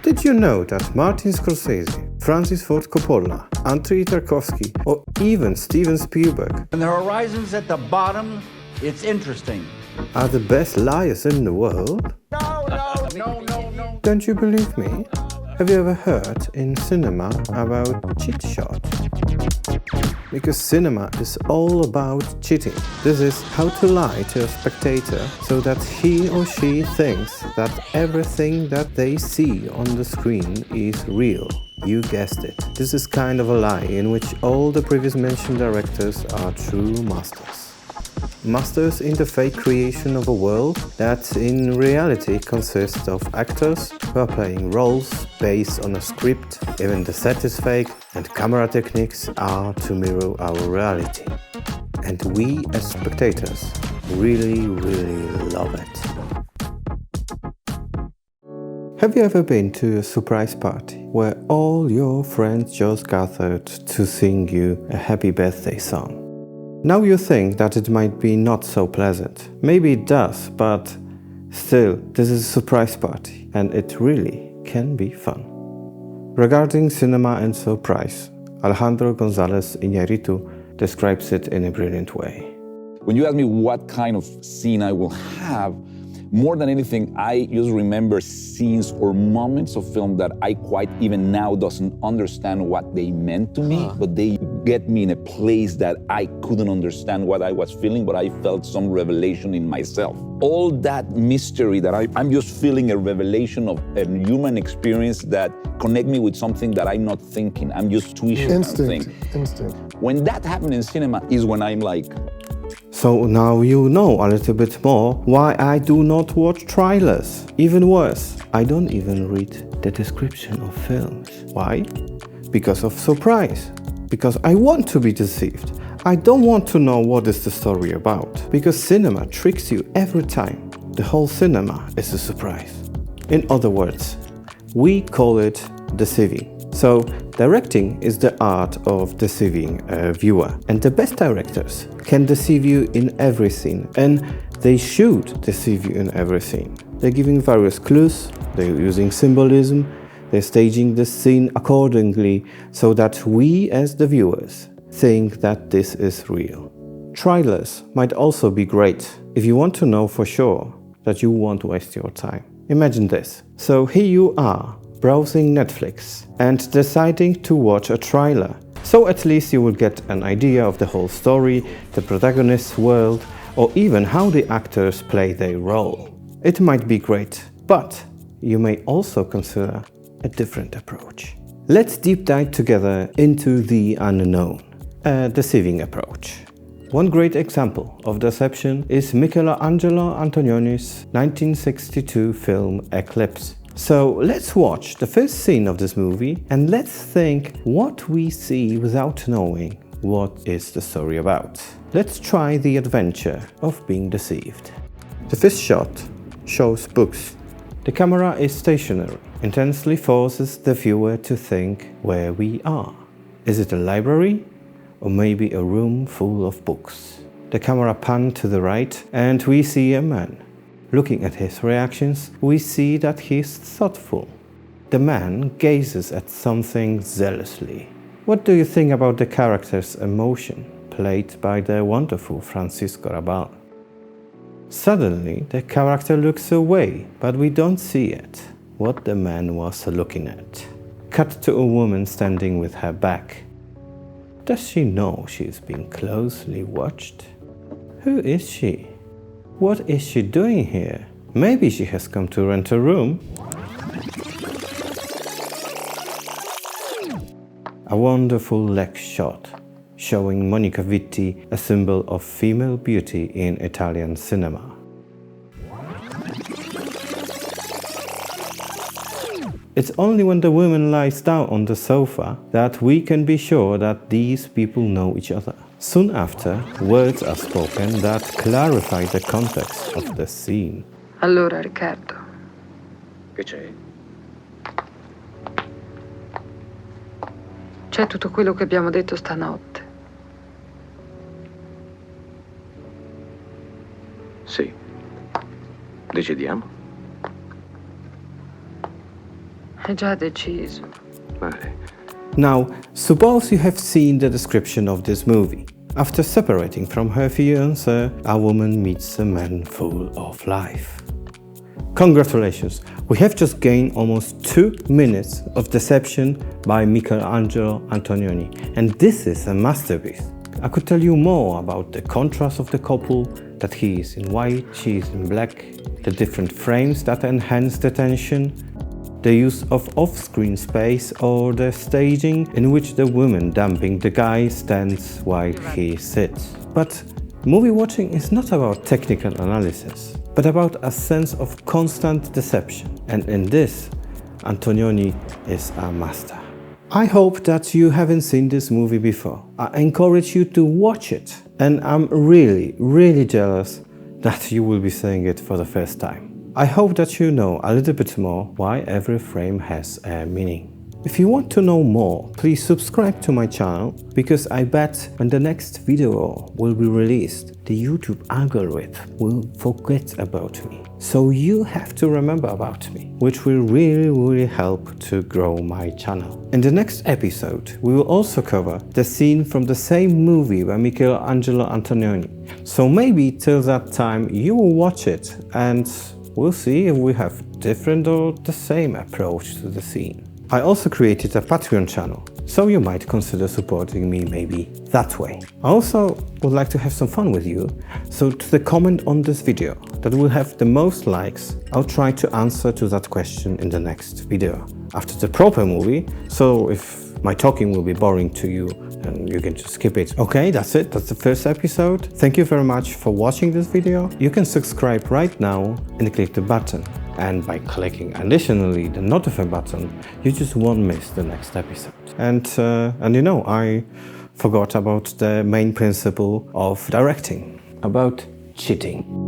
Did you know that Martin Scorsese, Francis Ford Coppola, Andrei Tarkovsky, or even Steven Spielberg When the horizon's at the bottom, it's interesting. are the best liars in the world? No. Don't you believe me? Have you ever heard in cinema about cheat shot? Because cinema is all about cheating. This is how to lie to a spectator so that he or she thinks that everything that they see on the screen is real. You guessed it. This is kind of a lie in which all the previous mentioned directors are true masters. Masters in the fake creation of a world that in reality consists of actors who are playing roles based on a script, even the set is fake, and camera techniques are to mirror our reality. And we as spectators really love it. Have you ever been to a surprise party where all your friends just gathered to sing you a happy birthday song? Now you think that it might be not so pleasant. Maybe it does, but still, this is a surprise party and it really can be fun. Regarding cinema and surprise, Alejandro González Iñárritu describes it in a brilliant way. When you ask me what kind of scene I will have, more than anything, I just remember scenes or moments of film that I quite even now doesn't understand what they meant to me, but they get me in a place that I couldn't understand what I was feeling, but I felt some revelation in myself. All that mystery that I'm just feeling a revelation of a human experience that connect me with something that I'm not thinking. I'm just tuition. Instinct. When that happens in cinema is when I'm like, so now you know a little bit more why I do not watch trailers. Even worse, I don't even read the description of films. Why? Because of surprise. Because I want to be deceived. I don't want to know what is the story about. Because cinema tricks you every time. The whole cinema is a surprise. In other words, we call it deceiving. So, directing is the art of deceiving a viewer. And the best directors can deceive you in every scene. And they should deceive you in every scene. They're giving various clues, they're using symbolism, they're staging the scene accordingly so that we as the viewers think that this is real. Trailers might also be great if you want to know for sure that you won't waste your time. Imagine this. So here you are, browsing Netflix and deciding to watch a trailer. So at least you will get an idea of the whole story, the protagonist's world, or even how the actors play their role. It might be great, but you may also consider a different approach. Let's deep dive together into the unknown, a deceiving approach. One great example of deception is Michelangelo Antonioni's 1962 film Eclipse. So let's watch the first scene of this movie and let's think what we see without knowing what is the story about. Let's try the adventure of being deceived. The first shot shows books. The camera is stationary, intensely forces the viewer to think where we are. Is it a library? Or maybe a room full of books? The camera pans to the right and we see a man. Looking at his reactions, we see that he is thoughtful. The man gazes at something zealously. What do you think about the character's emotion, played by the wonderful Francisco Rabal? Suddenly, the character looks away, but we don't see it, what the man was looking at. Cut to a woman standing with her back. Does she know she is being closely watched? Who is she? What is she doing here? Maybe she has come to rent a room. A wonderful leg shot, showing Monica Vitti, a symbol of female beauty in Italian cinema. It's only when the woman lies down on the sofa that we can be sure that these people know each other. Soon after, words are spoken that clarify the context of the scene. Allora, Riccardo. Che c'è? C'è tutto quello che abbiamo detto stanotte. Sì. Decidiamo. È già deciso. Mai. Now, suppose you have seen the description of this movie. After separating from her fiancé, a woman meets a man full of life. Congratulations, we have just gained almost 2 minutes of deception by Michelangelo Antonioni, and this is a masterpiece. I could tell you more about the contrast of the couple, that he is in white, she is in black, the different frames that enhance the tension, the use of off-screen space, or the staging in which the woman dumping the guy stands while he sits. But movie watching is not about technical analysis, but about a sense of constant deception. And in this, Antonioni is a master. I hope that you haven't seen this movie before. I encourage you to watch it. And I'm really jealous that you will be seeing it for the first time. I hope that you know a little bit more why every frame has a meaning. If you want to know more, please subscribe to my channel, because I bet when the next video will be released, the YouTube algorithm will forget about me. So you have to remember about me, which will really help to grow my channel. In the next episode, we will also cover the scene from the same movie by Michelangelo Antonioni. So maybe till that time you will watch it and we'll see if we have different or the same approach to the scene. I also created a Patreon channel, so you might consider supporting me maybe that way. I also would like to have some fun with you, so to the comment on this video that will have the most likes, I'll try to answer to that question in the next video after the proper movie, so if my talking will be boring to you, and you can just skip it. Okay, that's it, that's the first episode. Thank you very much for watching this video. You can subscribe right now and click the button. And by clicking additionally the notify button, you just won't miss the next episode. And you know, I forgot about the main principle of directing, about cheating.